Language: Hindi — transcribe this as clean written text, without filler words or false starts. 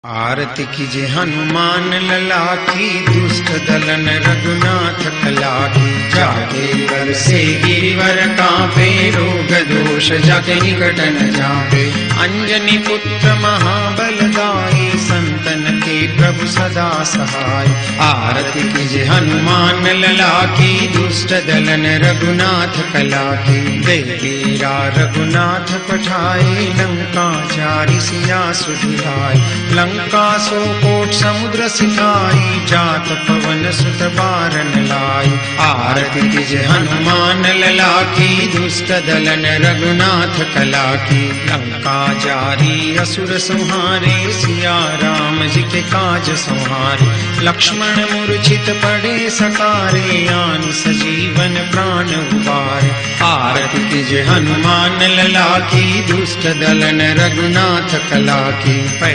आरती कीजे हनुमान लला की, दुष्ट दलन रघुनाथ कला की। जाके कर से गिरिवर कांपे, रोग दोष जग निकट न जापे। अंजनी पुत्र महाबलदाई, संतन के प्रभु सदा सहाय। आरती कीजे हनुमान लला की, दुष्ट दलन रघुनाथ कला की। देवीरा रघुनाथ पठाए, लंका जारी सिया सुधिराय। लंका सो कोट समुद्र सिखाई, जात पवन सुत बारन लाई। आरती कीजे हनुमान लला की, दुष्ट दलन रघुनाथ कला की। लंका जारी असुर संहारे, सिया राम जी के काज संहारे। लक्ष्मण मूर्छित पड़े सकारे, आन सजीवन प्राण उबारे। आरती कीजे हनुमान लला की, दुष्ट दलन रघुनाथ कला की।